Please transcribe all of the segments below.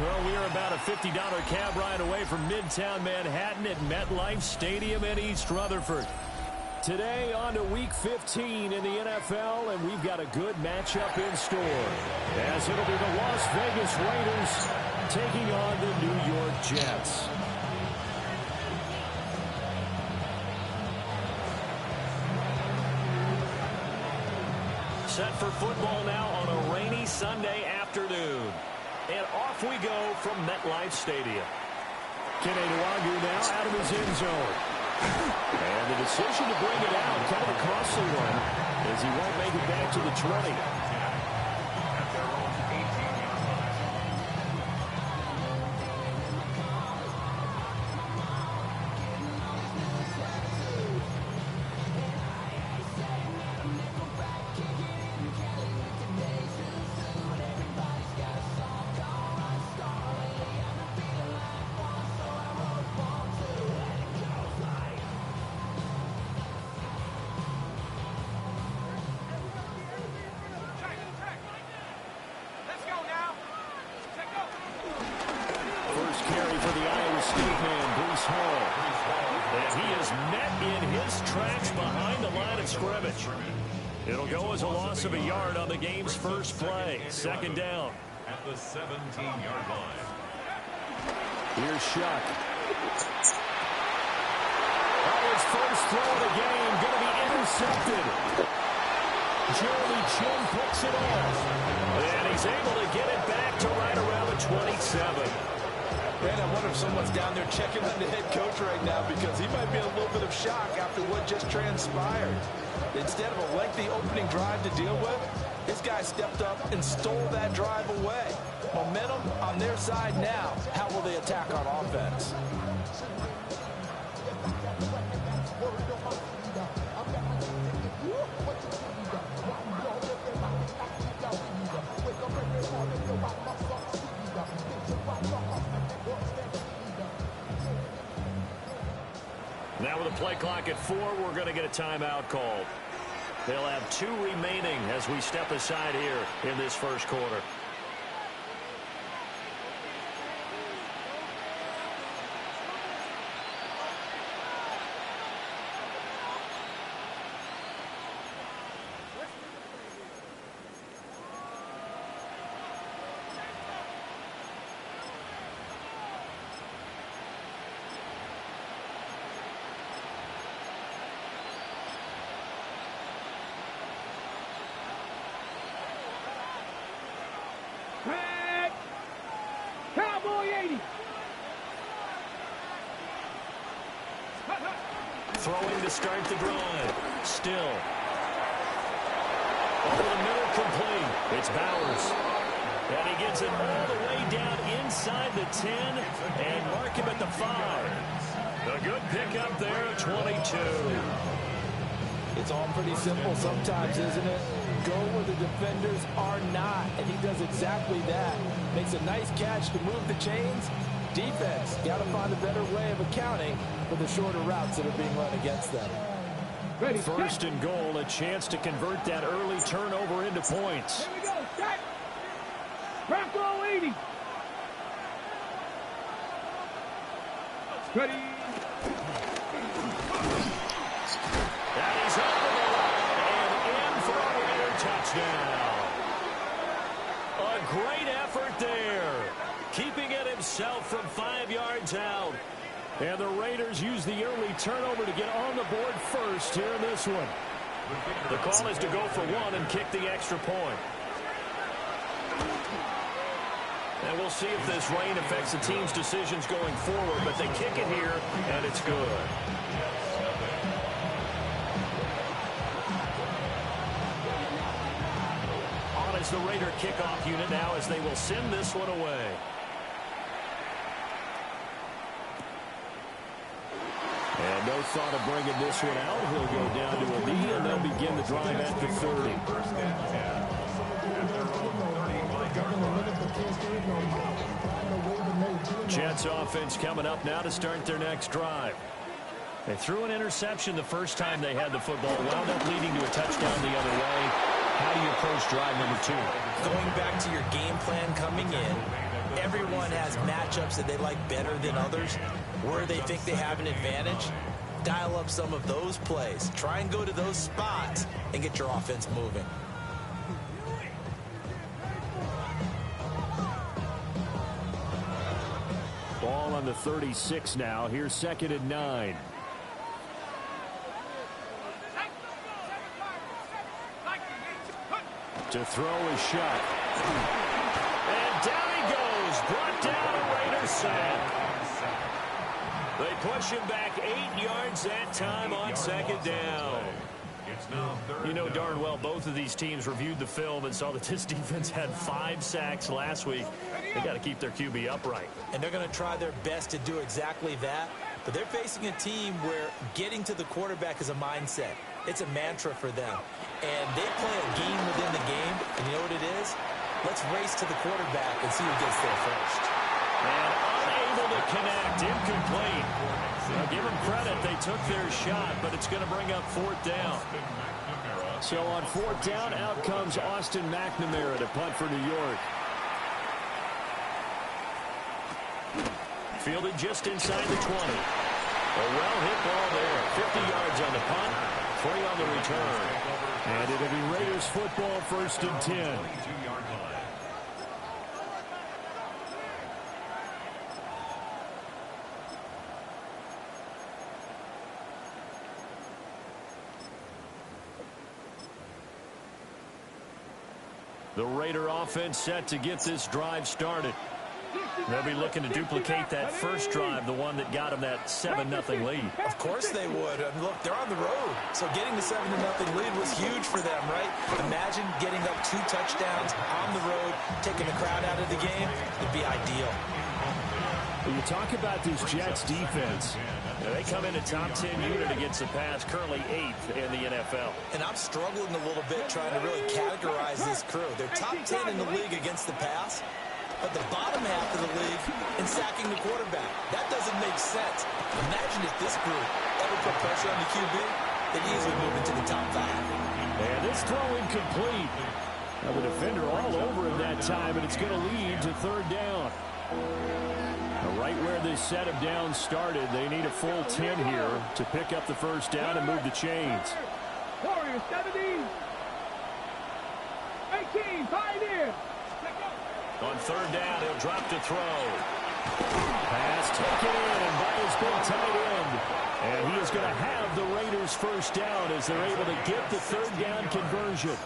Well, we are about a $50 cab ride away from Midtown Manhattan at MetLife Stadium in East Rutherford. Today on to Week 15 in the NFL, and we've got a good matchup in store, as it'll be the Las Vegas Raiders taking on the New York Jets. Set for football now on a rainy Sunday afternoon. And off we go from MetLife Stadium. Kenny Nwagu now out of his end zone. And the decision to bring it out, kind of a costly one, as he won't make it back to the 20. It'll go as a loss of a yard on the game's first play. Second down. At the 17-yard line. Here's Shuck. His first throw of the game going to be intercepted. Jeremy Chin picks it off. And he's able to get it back to right around the 27. Man, I wonder if someone's down there checking on the head coach right now, because he might be in a little bit of shock after what just transpired. Instead of a lengthy opening drive to deal with, this guy stepped up and stole that drive away. Momentum on their side now. How will they attack on offense? Now with a play clock at 4, we're going to get a timeout called. They'll have 2 remaining as we step aside here in this first quarter. Throwing to start the drive. Still. Over the middle, complete. It's Bowers. And he gets it all the way down inside the 10 and mark him at the 5. A good pickup there at 22. It's all pretty simple sometimes, isn't it? Go where the defenders are not, and he does exactly that. Makes a nice catch to move the chains. Defense, got to find a better way of accounting for the shorter routes that are being run against them. First and goal, a chance to convert that early turnover into points. Here we go, set. Bronco 80. Ready. And he's over the line and in for a Raider touchdown. A great effort there. Keeping it himself from 5 yards out. And the Raiders use the early turnover to get on the board first here in this one. The call is to go for 1 and kick the extra point. And we'll see if this rain affects the team's decisions going forward, but they kick it here, and it's good. On is the Raider kickoff unit now as they will send this one away. And no thought of bringing this one out. He'll go down to a knee, and they'll begin the drive at the 30. Jets offense coming up now to start their next drive. They threw an interception the first time they had the football, wound up leading to a touchdown the other way. How do you approach drive number 2? Going back to your game plan coming in, everyone has matchups that they like better than others, where they think they have an advantage. Dial up some of those plays. Try and go to those spots and get your offense moving. Ball on the 36 now. Here's 2nd and 9. To throw his shot. And down he goes. Brought down a Raider sack. They push him back 8 yards that time on 2nd down. You know darn well both of these teams reviewed the film and saw that this defense had 5 sacks last week. They got to keep their QB upright. And they're going to try their best to do exactly that. But they're facing a team where getting to the quarterback is a mindset. It's a mantra for them. And they play a game within the game. And you know what it is? Let's race to the quarterback and see who gets there first. And unable to connect. Incomplete. Now give them credit. They took their shot, but it's going to bring up 4th down. So on 4th down, out comes Austin McNamara to punt for New York. Fielded just inside the 20. A well-hit ball there. 50 yards on the punt, 3 on the return. And it'll be Raiders football, 1st and 10. The Raider offense set to get this drive started. They'll be looking to duplicate that first drive, the one that got them that 7-0 lead. Of course they would. I mean, look, they're on the road. So getting the 7-0 lead was huge for them, right? Imagine getting up 2 touchdowns on the road, taking the crowd out of the game. It'd be ideal. When you talk about this Jets defense, they come in a top 10 unit against the pass, currently 8th in the NFL. And I'm struggling a little bit trying to really categorize this crew. They're top 10 in the league against the pass, but the bottom half of the league in sacking the quarterback. That doesn't make sense. Imagine if this group ever put pressure on the QB, they'd easily move into the top 5. And this throw incomplete. Now the defender all over him that time, and it's going to lead to 3rd down. Right where this set of downs started, they need a full 10 here to pick up the 1st down and move the chains. Warriors 17. 18, Pioneer. On 3rd down, he'll drop to throw. Pass taken in by his big tight end. And he is going to have the Raiders' 1st down as they're able to get the 3rd down conversion.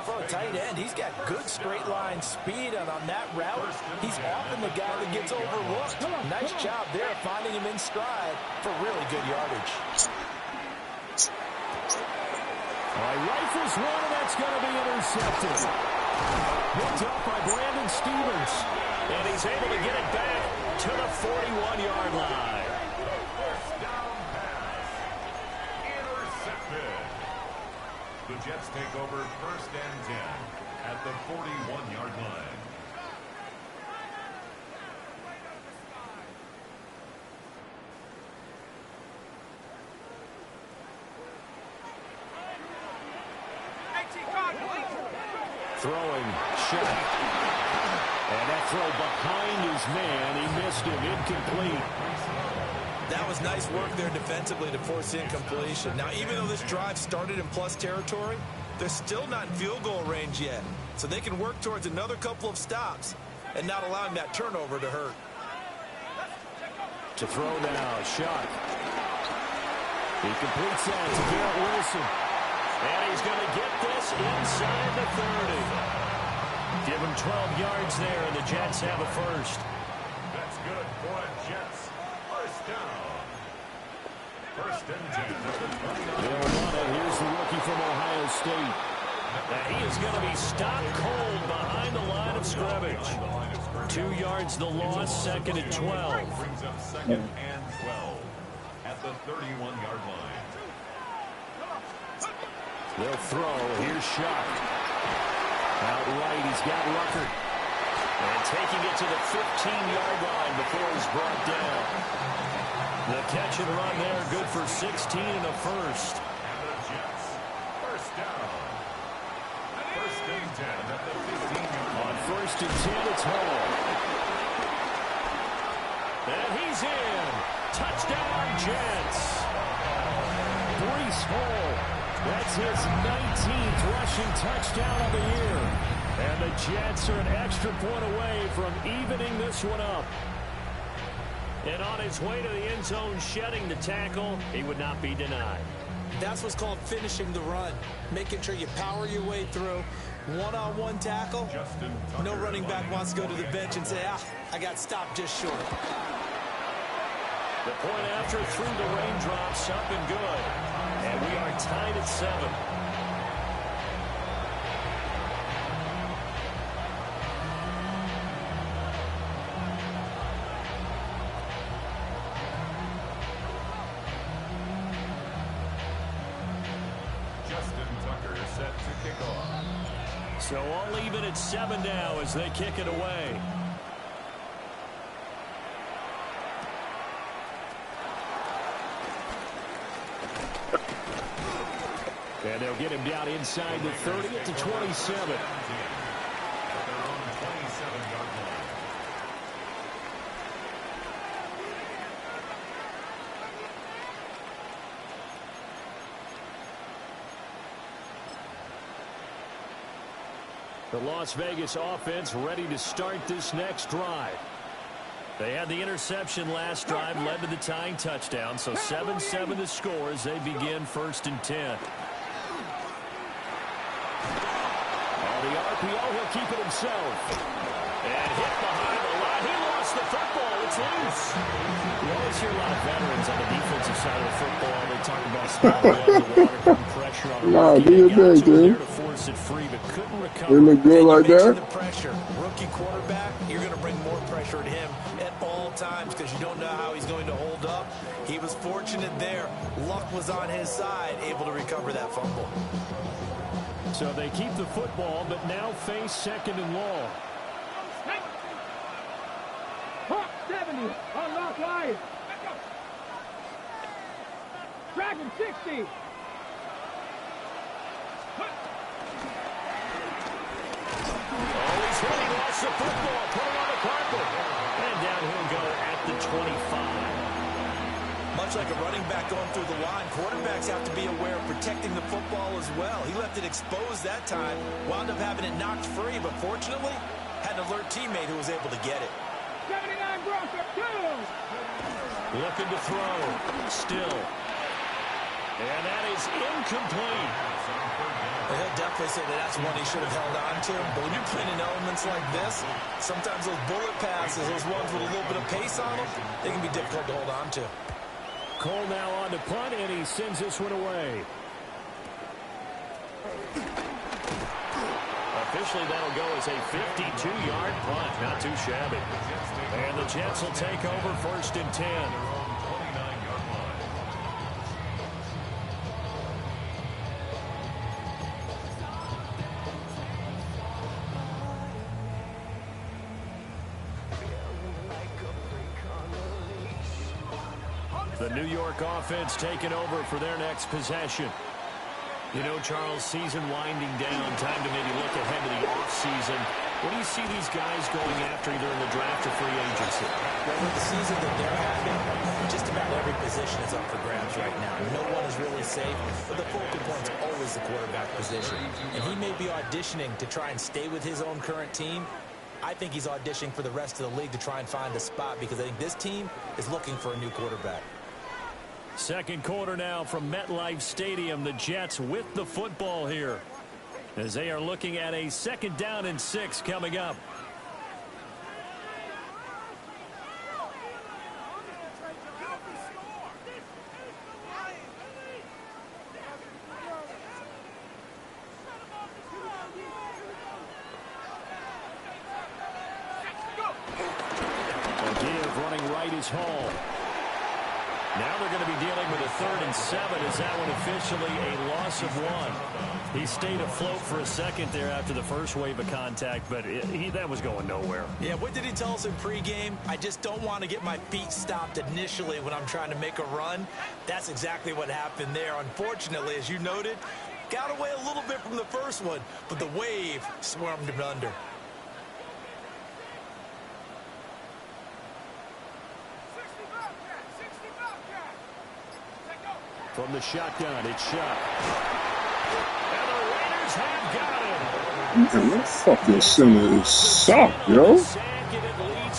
For a tight end, he's got good straight line speed, and on that route, he's often the guy that gets overlooked. Nice job there finding him in stride for really good yardage. All right, rifles one, and that's going to be intercepted. Picked up by Brandon Stevens. And he's able to get it back to the 41-yard line. The Jets take over 1st and 10 at the 41-yard line. Throwing shot. And that throw behind his man. He missed him. Incomplete. That was nice work there defensively to force incompletion. Now, even though this drive started in plus territory, they're still not in field goal range yet. So they can work towards another couple of stops and not allowing that turnover to hurt. To throw now, shot. He completes that to Garrett Wilson. And he's going to get this inside the 30. Give him 12 yards there, and the Jets have a 1st. That's good for a Jets 1st down. 1st and 10. They'll run it. Here's the rookie from Ohio State. And he is going to be stopped cold behind the line of scrimmage. 2 yards the loss, 2nd and 12. Brings up 2nd and 12 at the 31-yard line. They'll throw. Here's Shock. Out right, he's got Rucker. And taking it to the 15-yard line before he's brought down. The catch and run there, good for 16 and a 1st. And the Jets, 1st down. 1st and 10 at the 15-yard line. On first and 10. It's Hall. And he's in. Touchdown, Jets. Breece Hall. That's his 19th rushing touchdown of the year. And the Jets are an extra point away from evening this one up. And on his way to the end zone, shedding the tackle, he would not be denied. That's what's called finishing the run. Making sure you power your way through. One-on-one tackle. No running back wants to go to the bench and say, I got stopped just short. The point after through the raindrops, up and good. And we are tied at 7. So all even at 7 now as they kick it away. And they'll get him down inside the 30 to 27. The Las Vegas offense ready to start this next drive. They had the interception last drive, led to the tying touchdown, so 7-7 the score as they begin first and 10. On the RPO, he'll keep it himself. And hit behind the line. He lost the football. It's loose. You always hear a lot of veterans on the defensive side of the football. They talk about spotting the water, putting pressure on the rookie. do your thing, there dude. to force it free, but couldn't recover. They look good like that. The pressure. Rookie quarterback, you're going to bring more pressure to him at all times because you don't know how he's going to hold up. He was fortunate there. Luck was on his side, able to recover that fumble. So they keep the football, but now face second and long. Hawk 70 on rock line. Dragon 60. Oh, he's hit. He lost the football. Put it on the carpet. And down he'll go at the 25. Much like a running back going through the line, quarterbacks have to be aware of protecting the football as well. He left it exposed that time, wound up having it knocked free, but fortunately, had an alert teammate who was able to get it. 79 Grosser, 2. Looking to throw. Still. And that is incomplete. He'll definitely say that that's one he should have held on to. But when you're playing in elements like this, sometimes those bullet passes, those ones with a little bit of pace on them, they can be difficult to hold on to. Cole now on to punt, and he sends this one away. Officially, that'll go as a 52-yard punt. Not too shabby. And the Jets will take over first and 10. The New York offense taking over for their next possession. You know, Charles, season winding down, time to maybe look ahead to the offseason. What do you see these guys going after either in the draft or free agency? Well, with the season that they're having, just about every position is up for grabs right now. No one is really safe, but the focal point's always the quarterback position. And he may be auditioning to try and stay with his own current team. I think he's auditioning for the rest of the league to try and find a spot because I think this team is looking for a new quarterback. Second quarter now from MetLife Stadium. The Jets with the football here as they are looking at a 2nd down and 6 coming up. Give running right is Hall. Now they're going to be dealing with a 3rd and 7 as that one officially a loss of 1. He stayed afloat for a second there after the first wave of contact, but that was going nowhere. Yeah, what did he tell us in pregame? I just don't want to get my feet stopped initially when I'm trying to make a run. That's exactly what happened there. Unfortunately, as you noted, got away a little bit from the first one, but the wave swarmed him under. From the shotgun, it's Shuck. And the Raiders have got him. Man, that fucking center is soft, yo. What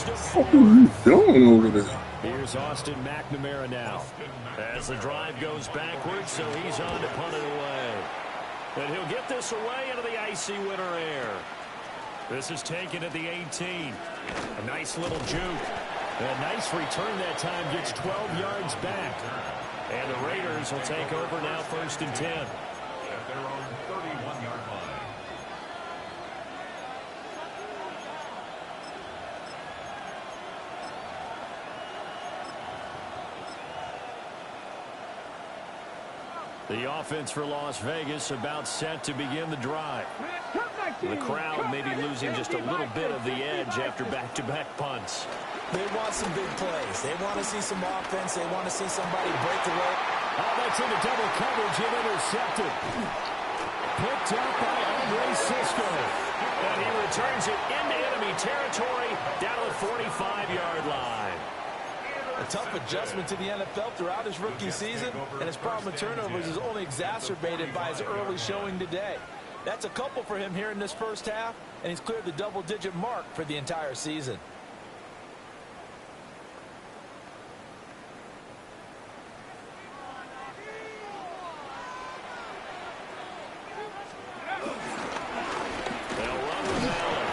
the fuck are you doing over there? Here's Austin McNamara now. As the drive goes backwards, so he's on to punt it away. And he'll get this away into the icy winter air. This is taken at the 18. A nice little juke. A nice return that time, gets 12 yards back. And the Raiders will take over now, 1st and 10. At their own 31-yard line. The offense for Las Vegas about set to begin the drive. The crowd may be losing just a little bit of the edge after back-to-back punts. They want some big plays. They want to see some offense. They want to see somebody break away. Oh, that's into double coverage and intercepted. Picked up by Andre Cisco. And he returns it into enemy territory down to the 45-yard line. A tough adjustment to the NFL throughout his rookie season, and his problem with turnovers is only exacerbated by his early showing today. That's a couple for him here in this first half, and he's cleared the double-digit mark for the entire season. They'll run with Allen.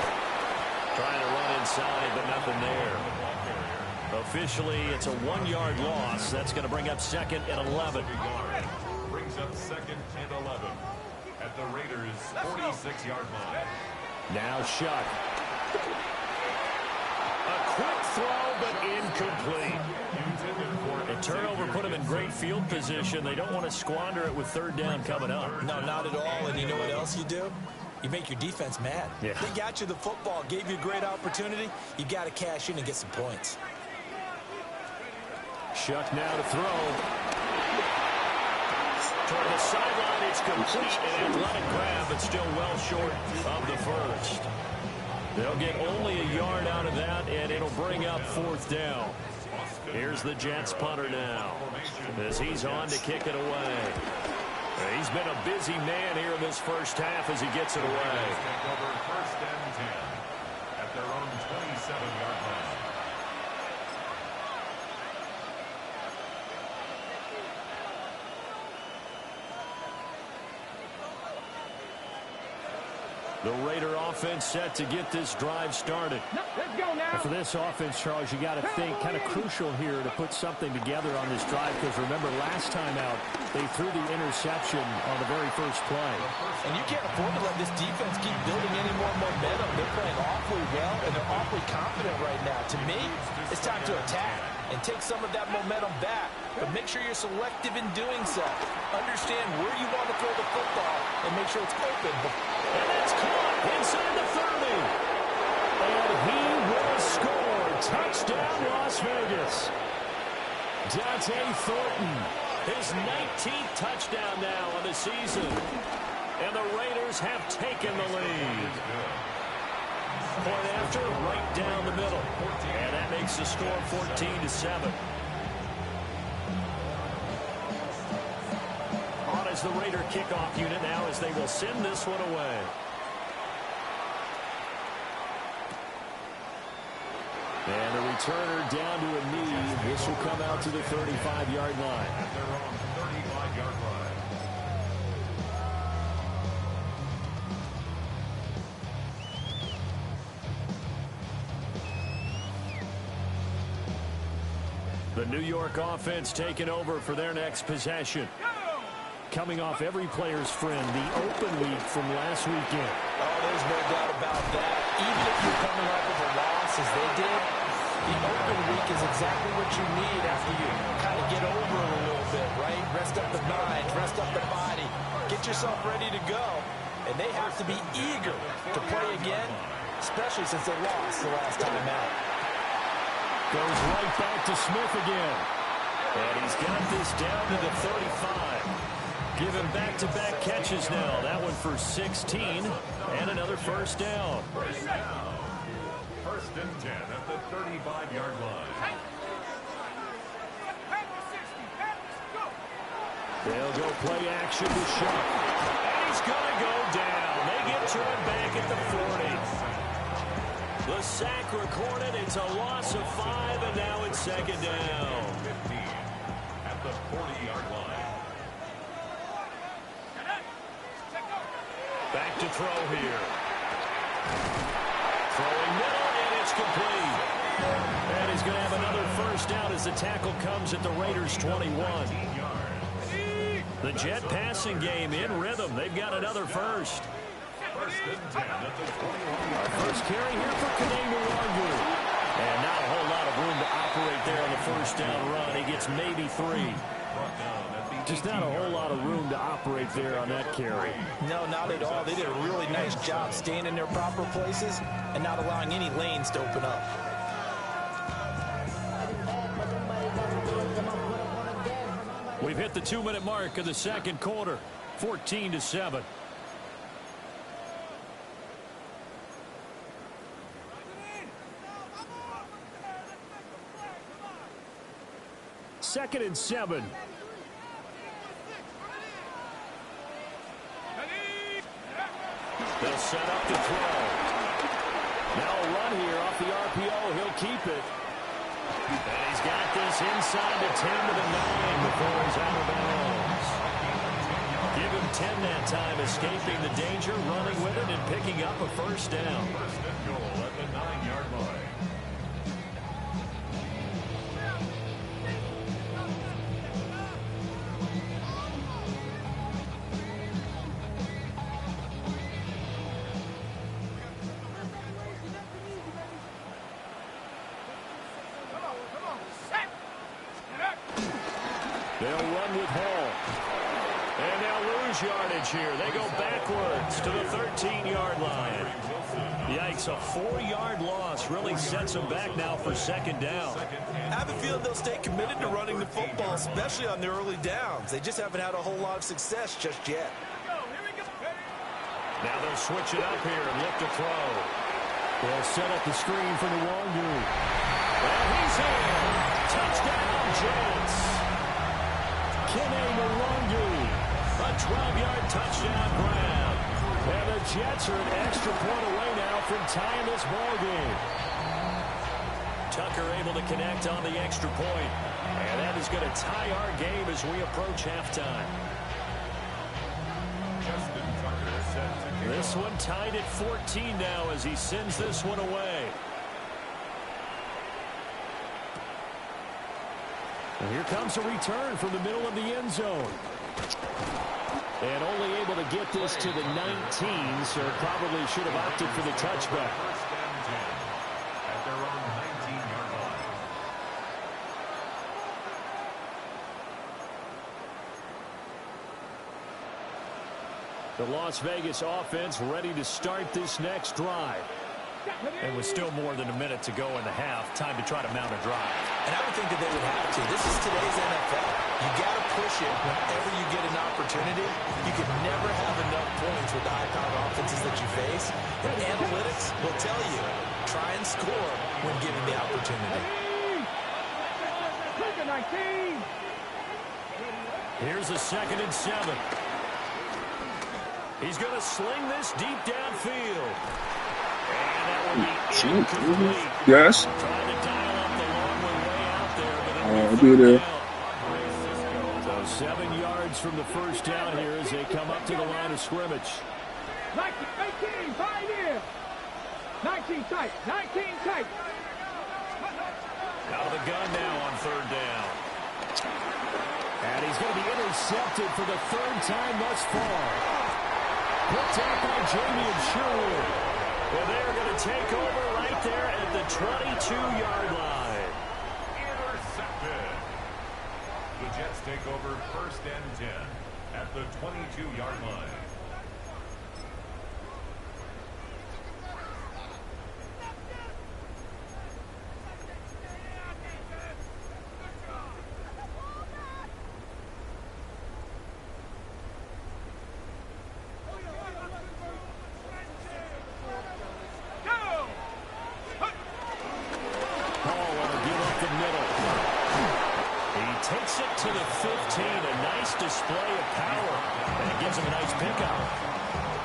Trying to run inside, but nothing there. Officially, it's a 1-yard loss. That's going to bring up 2nd and 11. Brings up 2nd and 11 at the Raiders' 46-yard line. Now Shuck. A quick throw, but incomplete. A turnover put him in great field position. They don't want to squander it with 3rd down coming up. No, not at all. And you know what else you do? You make your defense mad. Yeah. They got you the football, gave you a great opportunity. You got to cash in and get some points. Shuck now to throw. Toward the sideline, it's complete. An athletic grab, but still well short of the first. They'll get only a yard out of that, and it'll bring up 4th down. Here's the Jets punter now, as he's on to kick it away. He's been a busy man here in this first half as he gets it away. Take over 1st and 10 at their own 27-yard line. The Raider offense set to get this drive started. Let's go now. For this offense, Charles, you got to think kind of crucial here to put something together on this drive, because remember last time out they threw the interception on the very first play. And you can't afford to let this defense keep building any more momentum. They're playing awfully well, and they're awfully confident right now. To me, it's time to attack and take some of that momentum back. But make sure you're selective in doing so. Understand where you want to throw the football and make sure it's open. And it's caught inside the 30. And he will score. Touchdown, Las Vegas. Dante Thornton, his 19th touchdown now of the season. And the Raiders have taken the lead. Point after, right down the middle. And that makes the score 14-7. On as the Raider kickoff unit now as they will send this one away. And the returner down to a knee. This will come out to the 35-yard line. At their own 35-yard line. The New York offense taking over for their next possession. Coming off every player's friend, the open week from last weekend. Oh, there's no doubt about that. Even if you're coming off of a loss as they did, the open week is exactly what you need after you kind of get over it a little bit, right? Rest up the mind, rest up the body, get yourself ready to go. And they have to be eager to play again, especially since they lost the last time out. Goes right back to Smith again. And he's got this down to the 35. Give him back-to-back catches now. That one for 16 and another first down. First down. 1st and 10 at the 35-yard line. They'll go play action to Shuck. And he's going to go down. They get to him back at the 40. The sack recorded. It's a loss of 5, and now it's second down. 15 at the 40-yard line. Back to throw here. Throwing middle, and it's complete. And he's going to have another first down as the tackle comes at the Raiders' 21. The Jet passing game in rhythm. They've got another first. First and 10 at the 21. Our first carry here for Yr2. And not a whole lot of room to operate there on the first down run. He gets maybe 3. Just not a whole lot of room to operate there on that carry. No, not at all. They did a really nice job staying in their proper places and not allowing any lanes to open up. We've hit the 2-minute mark of the second quarter. 14-7. Second and 7. They'll set up to throw. Now a run here off the RPO. He'll keep it. And he's got this inside the 10 to the 9 before he's out of bounds. Give him 10 that time, escaping the danger, running with it, and picking up a first down. First and goal at the 9-yard line. They'll run with Hall. And they'll lose yardage here. They go backwards to the 13-yard line. Yikes, a 4-yard loss really sets them back now for second down. I have a feeling they'll stay committed to running the football, especially on their early downs. They just haven't had a whole lot of success just yet. Now they'll switch it up here and look to throw. They'll set up the screen for Yr2. And he's in. Touchdown, Jets. Yr2. A 12-yard touchdown grab. And the Jets are an extra point away now from tying this ball game. Tucker able to connect on the extra point. And that is going to tie our game as we approach halftime. Justin Tucker set to kick This off. one tied at 14 now as he sends this one away. And here comes a return from the middle of the end zone. And only able to get this to the 19, so probably should have opted for the touchback. First and 10 at their own 19-yard line. The Las Vegas offense ready to start this next drive. And with still more than a minute to go in the half, time to try to mount a drive. And I would think that they would have to. This is today's NFL. You got to push it whenever you get an opportunity. You can never have enough points with the high-powered offenses that you face. And analytics will tell you, try and score when given the opportunity. Here's a 2nd and 7. He's going to sling this deep downfield. And that will be incomplete. Yes. Trying to dial up the long way out there, but I'll be there. So 7 yards from the first down here as they come up to the line of scrimmage. 19, 5 in. 19 tight, 19 tight. Out of the gun now on 3rd down. And he's going to be intercepted for the 3rd time thus far. Picked out by Jamie and Sherwood. Well, they're going to take over right there at the 22-yard line. Intercepted. The Jets take over first and 10 at the 22-yard line. takes it to the 15. A nice display of power. And it gives him a nice pickup.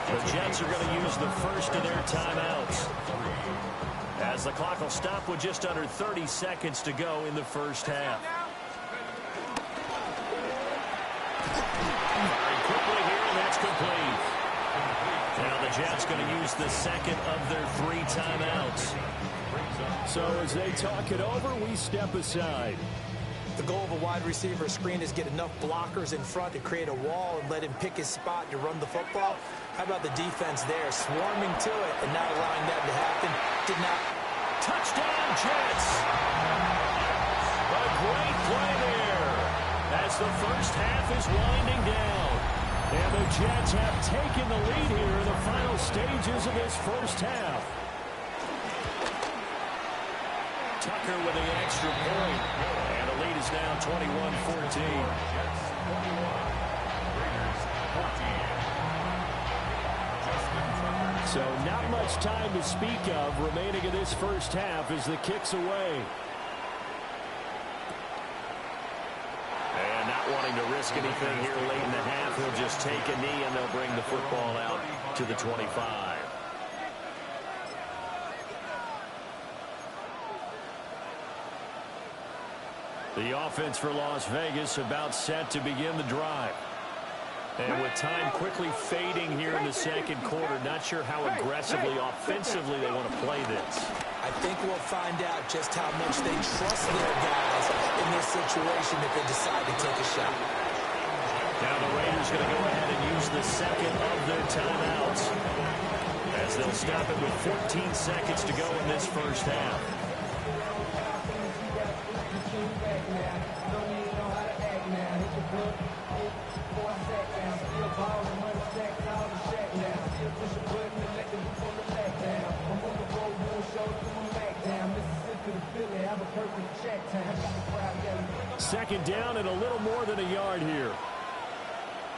The Jets are going to use the first of their timeouts, as the clock will stop with just under 30 seconds to go in the first half. Very quickly here, and that's complete. Now the Jets going to use the second of their 3 timeouts. So as they talk it over, we step aside. The goal of a wide receiver screen is get enough blockers in front to create a wall and let him pick his spot to run the football. How about the defense there, swarming to it and not allowing that to happen? Did not. Touchdown, Jets! A great play there as the first half is winding down. And the Jets have taken the lead here in the final stages of this first half. Tucker with an extra point. And the lead is now 21-14. So not much time to speak of remaining in this first half as the kick's away. And not wanting to risk anything here late in the half, he'll just take a knee and they'll bring the football out to the 25. The offense for Las Vegas about set to begin the drive. And with time quickly fading here in the second quarter, not sure how aggressively, offensively they want to play this. I think we'll find out just how much they trust their guys in this situation if they decide to take a shot. Now the Raiders going to go ahead and use the second of their timeouts, as they'll stop it with 14 seconds to go in this first half. Second down and a little more than a yard here.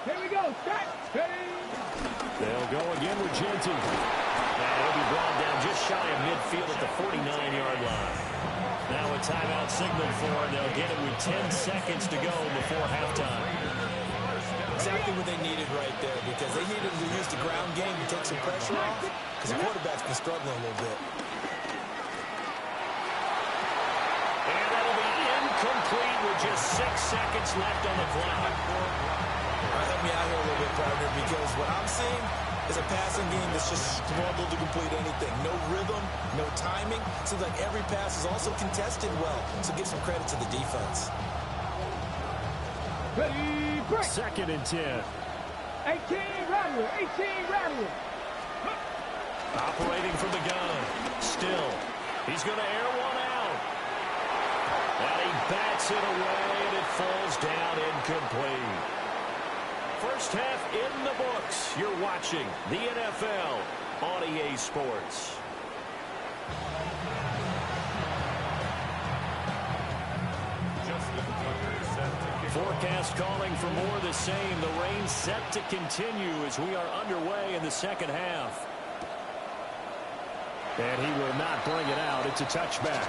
Here we go. Start. They'll go again with Genty. And he'll be brought down just shy of midfield at the 49-yard line. Now a timeout signaled for, and they'll get it with 10 seconds to go before halftime. Exactly what they needed right there, because they needed to use the ground game to take some pressure off, because the quarterback's been struggling a little bit. And that'll be incomplete with just 6 seconds left on the clock. All right, help me out here a little bit, partner, because what I'm seeing is a passing game that's just struggled to complete anything. No rhythm, no timing. Seems like every pass is also contested well, so give some credit to the defense. Ready, break. Second and 10. 18, Rattler. 18, Rattler. Operating from the gun. Still, he's going to air one out. And he bats it away, and it falls down incomplete. First half in the books. You're watching the NFL on EA Sports. Forecast calling for more of the same. The rain set to continue as we are underway in the second half. And he will not bring it out. It's a touchback.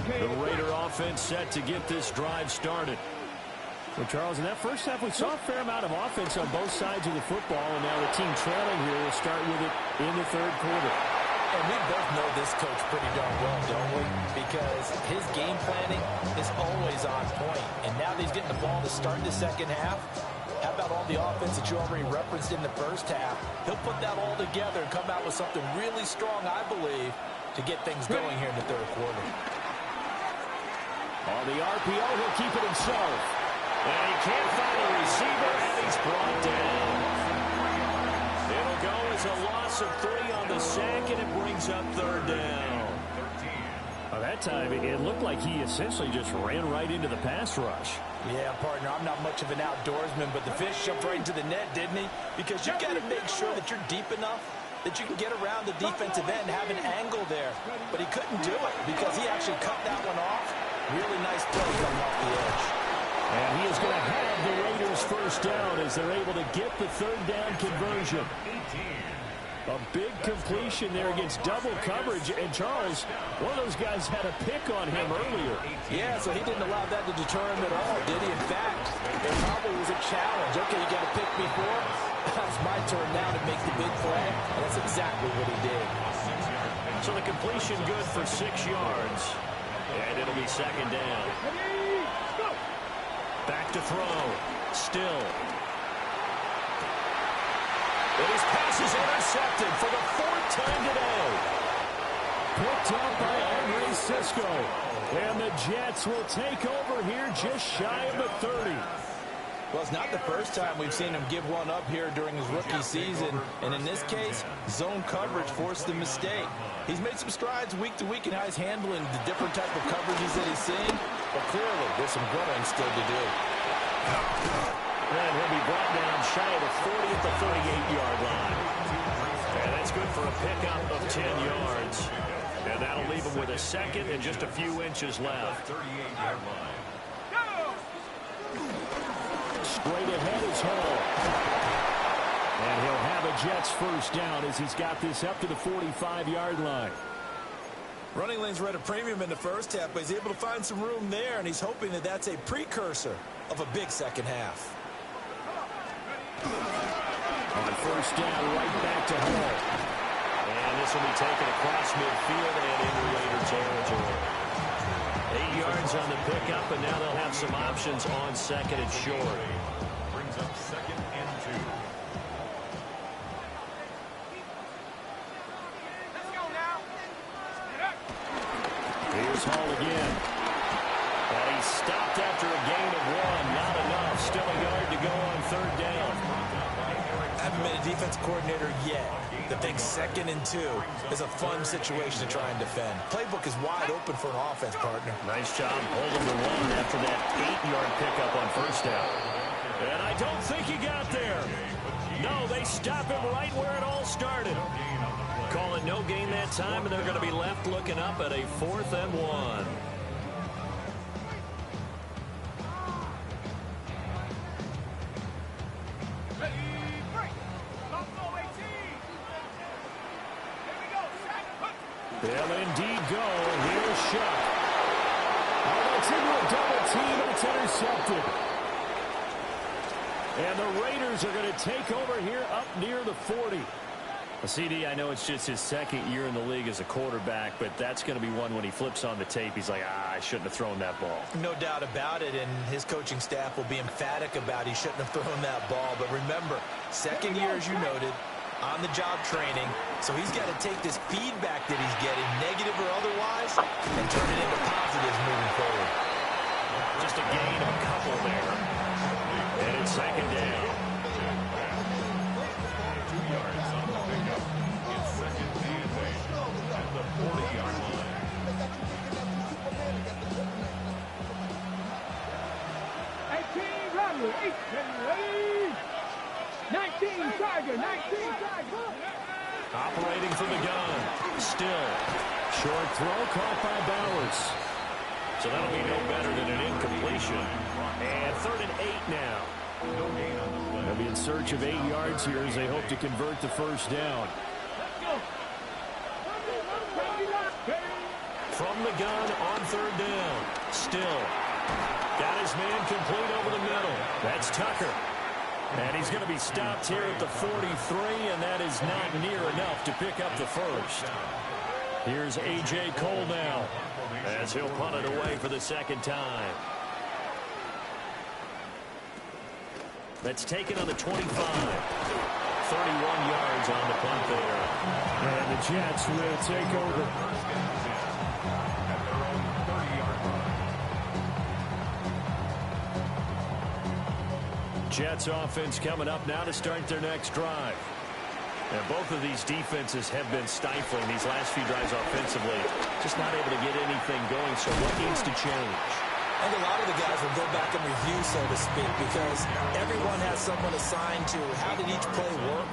The Raider offense set to get this drive started. Well, Charles, in that first half, we saw a fair amount of offense on both sides of the football, and now the team trailing here will start with it in the third quarter. And we both know this coach pretty darn well, don't we? Because his game planning is always on point. And now that he's getting the ball to start the second half, how about all the offense that you already referenced in the first half? He'll put that all together and come out with something really strong, I believe, to get things going here in the third quarter. On the RPO, he'll keep it himself. And he can't find a receiver, and he's brought down. It'll go as a loss of 3 on the sack, and it brings up third down. By that time, it looked like he essentially just ran right into the pass rush. Yeah, partner, I'm not much of an outdoorsman, but the fish jumped right into the net, didn't he? Because you've got to make sure that you're deep enough that you can get around the defensive end and have an angle there. But he couldn't do it because he actually cut that one off. Really nice play coming off the edge. And he is going to have the Raiders first down as they're able to get the third down conversion. A big completion there against double coverage. And Charles, one of those guys had a pick on him earlier. Yeah, so he didn't allow that to deter him at all, did he? In fact, it probably was a challenge. Okay, you got to pick me for it. It's my turn now to make the big play. And that's exactly what he did. So the completion good for 6 yards. And it'll be second down. Back to throw. Still. And his pass is intercepted for the 4th time today. Picked up by Andre Cisco. And the Jets will take over here just shy of the 30. Well, it's not the first time we've seen him give one up here during his rookie season. And in this case, zone coverage forced the mistake. He's made some strides week to week in how he's handling the different type of coverages that he's seeing. But clearly, there's some growing still to do. And he'll be brought down shy of the 40 at the 38-yard line. And that's good for a pickup of 10 yards. And that'll leave him with a second and just a few inches left. 38-yard line. Straight ahead is Hall. And he'll have a Jets first down as he's got this up to the 45-yard line. Running lanes were at a premium in the first half, but he's able to find some room there, and he's hoping that that's a precursor of a big second half. On first down, right back to Hall. And this will be taken across midfield and into Raider territory. 8 yards on the pickup, and now they'll have some options on second and short. Brings up 2nd and 2. Here's Hall again. And he stopped after a gain of 1. Not enough. Still a yard to go on third down. I haven't been a defense coordinator yet that thinks 2nd and 2 is a fun situation to try and defend. Playbook is wide open for an offense, partner. Nice job holding the run after that 8-yard pickup on first down. And I don't think he got there. No, they stop him right where it all started. Call it no gain that time, and they're going to be left looking up at a 4th and 1. They'll indeed go. Here's Shuck. Oh, that's into a double team, and it's intercepted. And the Raiders are going to take over here up near the 40. CD, I know it's just his 2nd year in the league as a quarterback, but that's going to be one when he flips on the tape. He's like, I shouldn't have thrown that ball. No doubt about it, and his coaching staff will be emphatic about he shouldn't have thrown that ball. But remember, 2nd year, as you noted, on-the-job training, so he's got to take this feedback that he's getting, negative or otherwise, and turn it into positives moving forward. Just a gain of a couple there. And it's second down. 2 yards on the pickup. It's 2nd and 8 at the 40-yard line. Rattler, 18, 19 Tiger, 19 Tiger. Operating from the gun. Still. Short throw caught by Bowers. So that'll be no better than an incompletion. And 3rd and 8 now. No gain on the play. They'll be in search of 8 yards here as they hope to convert the first down. From the gun on 3rd down. Still. Got his man complete over the middle. That's Tucker. And he's going to be stopped here at the 43, and that is not near enough to pick up the first. Here's A.J. Cole now as he'll punt it away for the 2nd time. That's taken on the 25. 31 yards on the punt there. And the Jets will take over. At their own 30-yard line. Jets offense coming up now to start their next drive. And both of these defenses have been stifling these last few drives offensively. Just not able to get anything going, so what needs to change? I think a lot of the guys will go back and review, so to speak, because everyone has someone assigned to how did each play work.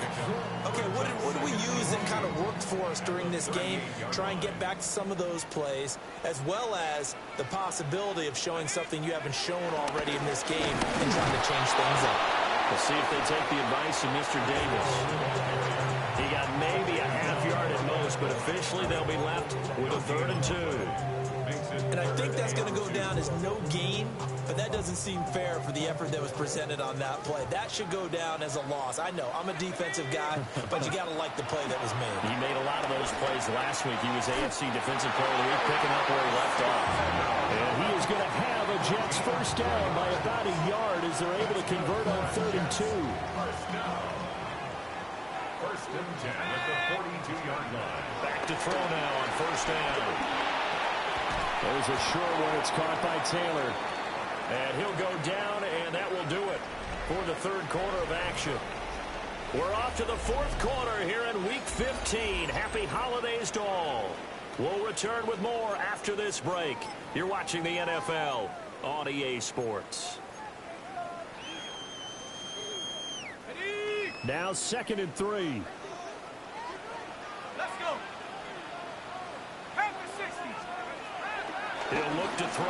Okay, what did we use that kind of worked for us during this game? Try and get back to some of those plays, as well as the possibility of showing something you haven't shown already in this game and trying to change things up. We'll see if they take the advice of Mr. Davis. He got maybe a half yard at most, but officially they'll be left with a 3rd and 2. And I think that's going to go down as no gain, but that doesn't seem fair for the effort that was presented on that play. That should go down as a loss. I know, I'm a defensive guy, but you got to like the play that was made. He made a lot of those plays last week. He was AFC Defensive Player of the Week, picking up where he left off. And he is going to have a Jets first down by about a yard as they're able to convert on 3rd and 2. First and 10 at the 42-yard line. Back to throw now on 1st down. There's a short one. It's caught by Taylor. And he'll go down, and that will do it for the 3rd quarter of action. We're off to the 4th quarter here in Week 15. Happy holidays to all. We'll return with more after this break. You're watching the NFL on EA Sports. Now 2nd and 3. Let's go. He'll look to throw.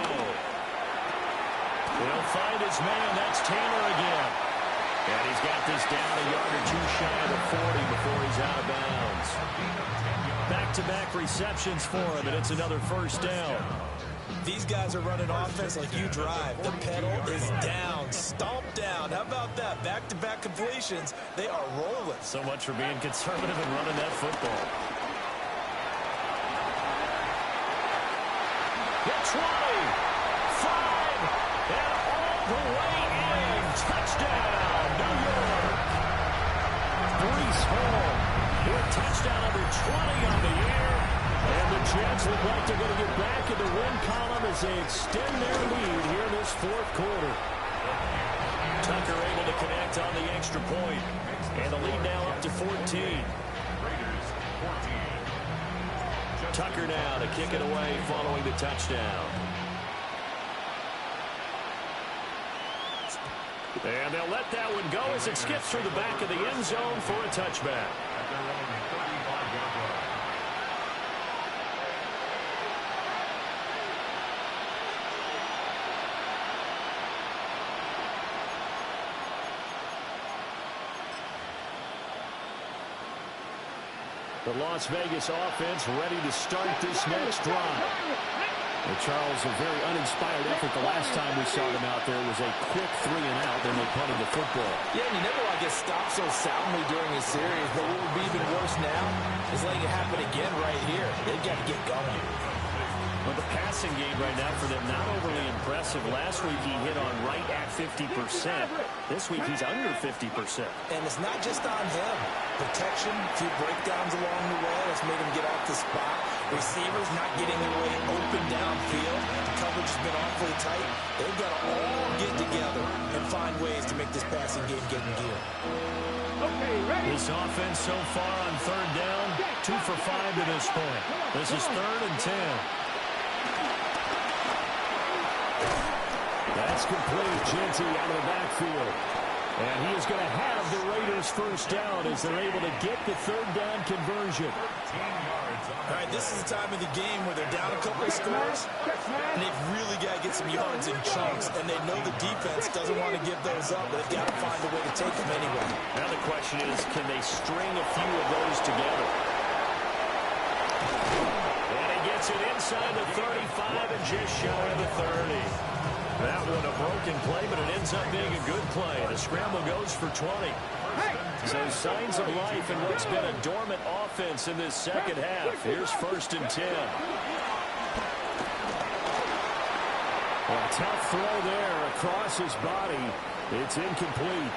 He'll find his man. That's Taylor again. And he's got this down a yard or 2 shy of the 40 before he's out of bounds. Back-to-back receptions for him, and it's another 1st down. These guys are running offense like you drive. The pedal is down, stomped down. How about that? Back-to-back completions. They are rolling. So much for being conservative and running that football. The 20, 5, and all the way in. Touchdown, New York. Breece Hall with touchdown number 20 on the year. And the Jets look like they're going to get back in the win column as they extend their lead here in this 4th quarter. Tucker able to connect on the extra point. And the lead now up to 14. Raiders 14. Tucker now to kick it away following the touchdown. And they'll let that one go as it skips through the back of the end zone for a touchback. At their own 35-yard line. The Las Vegas offense ready to start this next drive. Well, Charles, a very uninspired effort the last time we saw them out there was a quick 3 and out, then they punted the football. Yeah, and you never want to get stopped so soundly during a series, but what would be even worse now is letting it happen again right here. They've got to get going. Well, the passing game right now for them, not overly impressive. Last week he hit on right at 50%. This week he's under 50%. And it's not just on him. Protection, a few breakdowns along the way. That's made him get off the spot. Receivers not getting their way open downfield. The coverage has been awfully tight. They've got to all get together and find ways to make this passing game get in gear. Okay, ready? This offense so far on 3rd down, 2 for 5 to this point. This is 3rd and 10. That's complete. Genty out of the backfield. And he is going to have the Raiders first down as they're able to get the 3rd down conversion. All right, this is the time of the game where they're down a couple of scores, and they've really got to get some yards in chunks, and they know the defense doesn't want to give those up, but they've got to find a way to take them anyway. Now the question is, can they string a few of those together? And he gets it inside the 35 and just shy of the 30. That one a broken play, but it ends up being a good play. The scramble goes for 20. So signs of life in what's been a dormant offense in this second half. Here's 1st and 10. A tough throw there across his body. It's incomplete.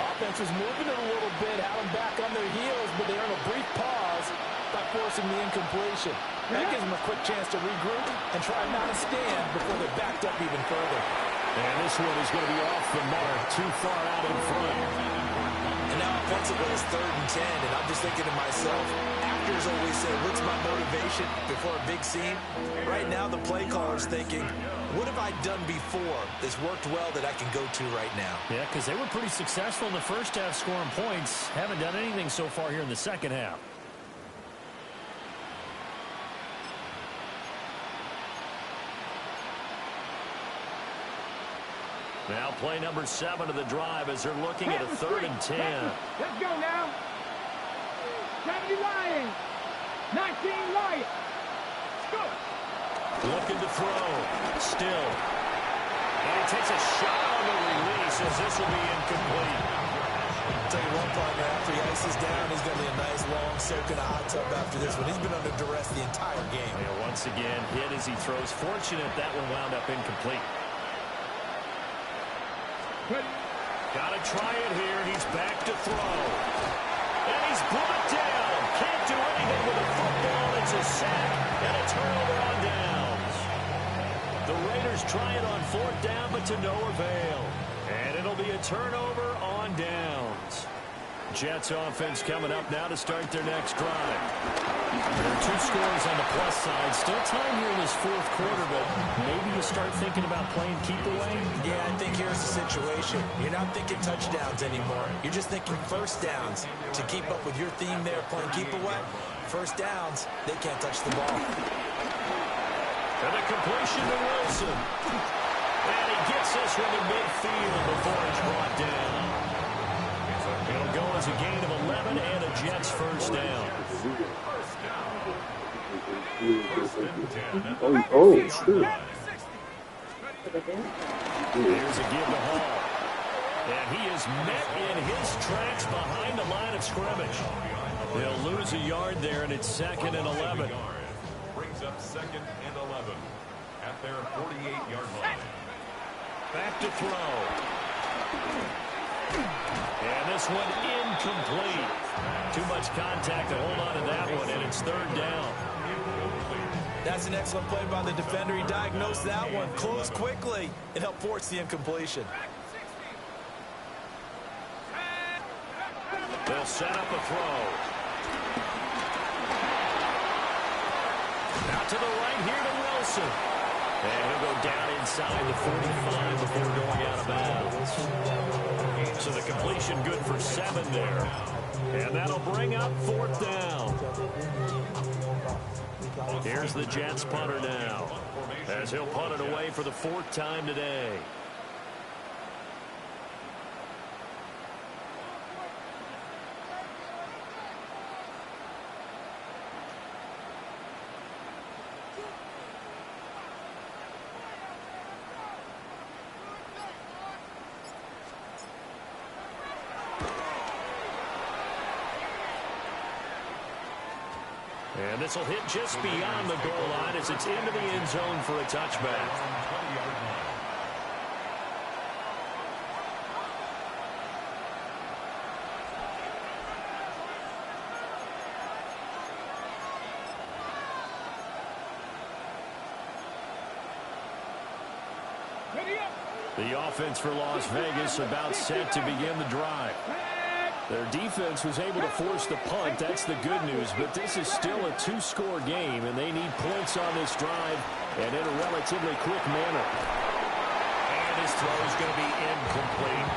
Offense was moving it a little bit, had them back on their heels, but they earn a brief pause by forcing the incompletion. That gives them a quick chance to regroup and try not to stand before they're backed up even further. And this one is going to be off the mark, too far out in front. And now offensively it's 3rd and 10, and I'm just thinking to myself, actors always say, what's my motivation before a big scene? Right now, the play caller's thinking, what have I done before that's worked well that I can go to right now? Yeah, because they were pretty successful in the first half scoring points. Haven't done anything so far here in the second half. Now play number 7 of the drive as they're looking at a 3rd and 10. Let's go now. 70 Lions. 19 Lions. Let's go. Looking to throw. Still. And he takes a shot on the release as this will be incomplete. I'll tell you one, partner, after he ices down, he's going to be a nice long soak in a hot tub after this one. He's been under duress the entire game. Yeah, once again, hit as he throws. Fortunate that one wound up incomplete. Got to try it here, and he's back to throw. And he's brought down. Can't do anything with a football. It's a sack and a turnover on downs. The Raiders try it on 4th down, but to no avail. And it'll be a turnover on downs. Jets offense coming up now to start their next drive. There are 2 scores on the plus side. Still time here in this 4th quarter, but maybe you start thinking about playing keep away? Yeah, I think here's the situation. You're not thinking touchdowns anymore. You're just thinking first downs. To keep up with your theme there, playing keep away, first downs, they can't touch the ball. And a completion to Wilson. And he gets this one to midfield before it's brought down. It'll go as a gain of 11 and a Jets first down. Oh, sure. Here's a give to Hall. And he is met in his tracks behind the line of scrimmage. They'll lose a yard there, and it's 2nd and 11. Brings up 2nd and 11 at their 48-yard line. Back to throw. And this one incomplete. Too much contact to hold on to that one, and it's 3rd down. That's an excellent play by the defender. He diagnosed that one, closed quickly, and helped force the incompletion. They'll set up a throw. Out to the right here to Wilson. And he'll go down inside the 45 before going out of bounds. So the completion good for 7 there. And that'll bring up 4th down. Here's the Jets punter now, as he'll punt it away for the 4th time today. And this will hit just beyond the goal line as it's into the end zone for a touchback. The offense for Las Vegas about set to begin the drive. Their defense was able to force the punt. That's the good news. But this is still a 2-score game, and they need points on this drive and in a relatively quick manner. And his throw is going to be incomplete.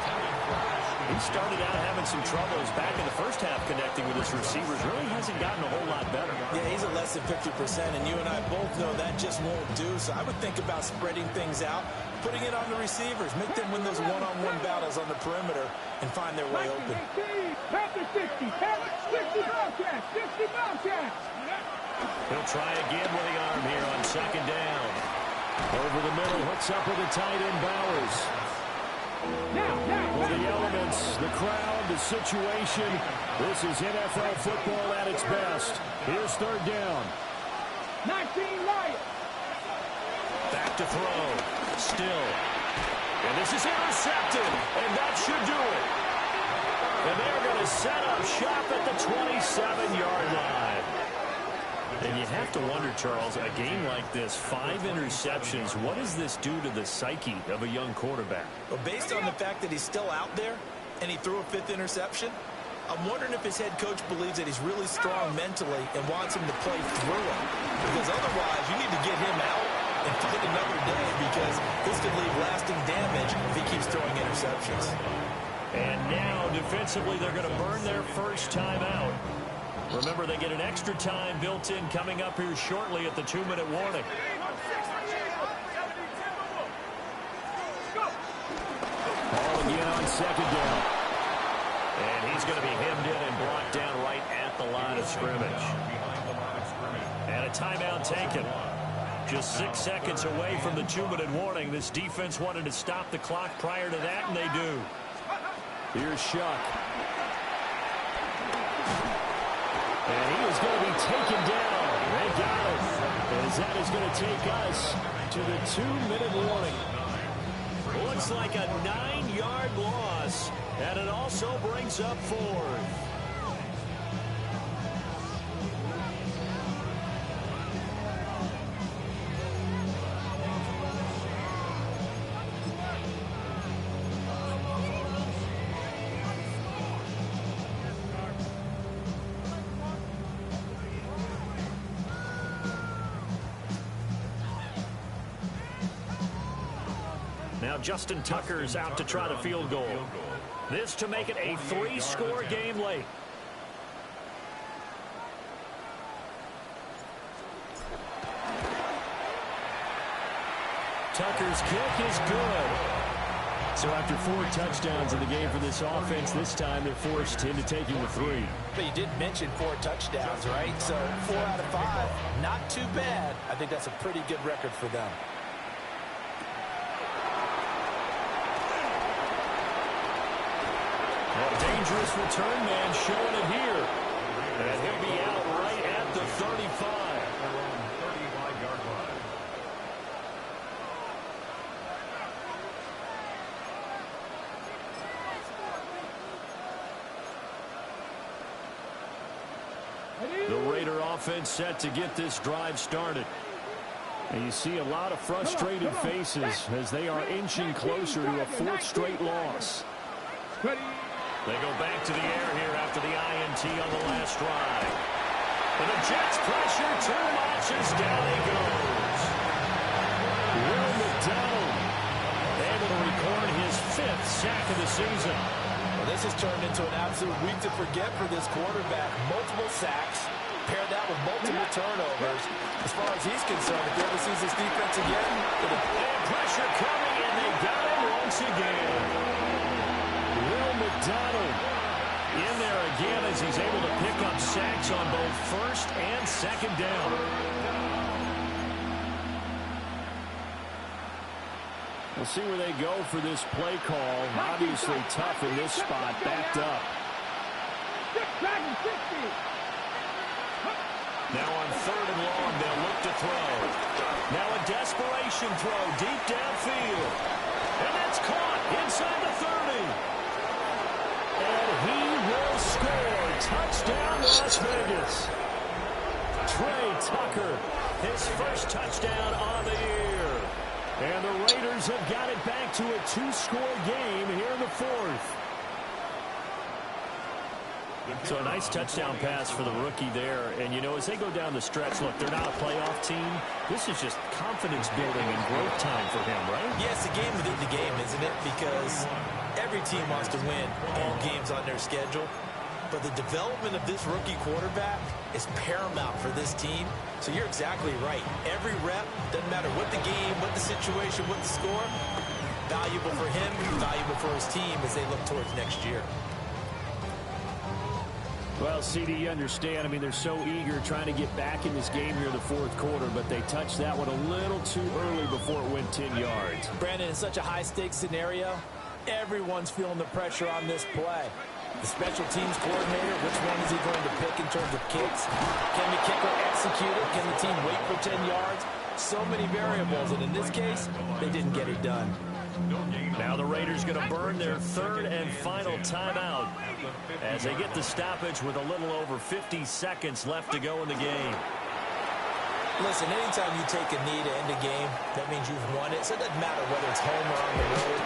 He started out having some troubles back in the first half connecting with his receivers. Really hasn't gotten a whole lot better. Yeah, he's at less than 50%, and you and I both know that just won't do. So I would think about spreading things out, putting it on the receivers, make them win those one-on-one battles on the perimeter and find their way open. Panther 60, Panther 60 Bobcats, 60 Bobcats. He'll try again with the arm here on 2nd down. Over the middle, hooks up with the tight end Bowers. For the elements, the crowd, the situation, this is NFL football at its best. Here's 3rd down. 19 Lions. Back to throw. Still. And this is intercepted. And that should do it. And they're going to set up shop at the 27-yard line. And you have to wonder, Charles, a game like this, 5 interceptions, what does this do to the psyche of a young quarterback? Well, based on the fact that he's still out there and he threw a 5th interception, I'm wondering if his head coach believes that he's really strong mentally and wants him to play through it. Because otherwise, you need to get him out and fight another day, because this could leave lasting damage if he keeps throwing interceptions. And now, defensively, they're going to burn their first time out. Remember, they get an extra time built in coming up here shortly at the 2-minute warning. Ball again on second down. And he's going to be hemmed in and brought down right at the line of scrimmage. And a timeout taken. Just 6 seconds away from the 2-minute warning. This defense wanted to stop the clock prior to that, and they do. Here's Shuck. And he is going to be taken down. They got him. As that is going to take us to the 2-minute warning. Looks like a 9-yard loss. And it also brings up 4th. Now Justin Tucker's out to try the field goal. This to make it a 3-score game late. Tucker's kick is good. So after 4 touchdowns in the game for this offense, this time they're forced into taking the 3. But you did mention 4 touchdowns, right? So 4 out of 5, not too bad. I think that's a pretty good record for them. A dangerous return man showing it here. And he'll be out right at the 35. Around 35-yard line. The Raider offense set to get this drive started. And you see a lot of frustrated faces as they are inching closer to a 4th straight loss. They go back to the air here after the INT on the last drive. And the Jets pressure too much as down he goes. Will McDonald able to record his 5th sack of the season. Well, this has turned into an absolute week to forget for this quarterback. Multiple sacks, paired that with multiple turnovers. As far as he's concerned, if he ever sees this defense again, and pressure coming, and they got him once again. Will McDonald in there again as he's able to pick up sacks on both 1st and 2nd down. We'll see where they go for this play call. Obviously tough in this spot, backed up. Now on 3rd and long, they'll look to throw. Now a desperation throw deep downfield. And that's caught inside the 30. And he will score. Touchdown, Las Vegas. Trey Tucker, his first touchdown on the year. And the Raiders have got it back to a 2-score game here in the 4th. So a nice touchdown pass for the rookie there. And, you know, as they go down the stretch, look, they're not a playoff team. This is just confidence building and growth time for him, right? yeah, it's a game within the game, isn't it? Because every team wants to win all games on their schedule. But the development of this rookie quarterback is paramount for this team. So you're exactly right. Every rep, doesn't matter what the game, what the situation, what the score, valuable for him, valuable for his team as they look towards next year. Well, CD, you understand. I mean, they're so eager trying to get back in this game here in the 4th quarter, but they touched that one a little too early before it went 10 yards. Brandon, in such a high-stakes scenario, everyone's feeling the pressure on this play. The special teams coordinator, which one is he going to pick in terms of kicks? Can the kicker execute it? Can the team wait for 10 yards? So many variables, and in this case, they didn't get it done. Now the Raiders going to burn their 3rd and final timeout as they get the stoppage with a little over 50 seconds left to go in the game. Listen, anytime you take a knee to end a game, that means you've won it. So it doesn't matter whether it's home or on the road.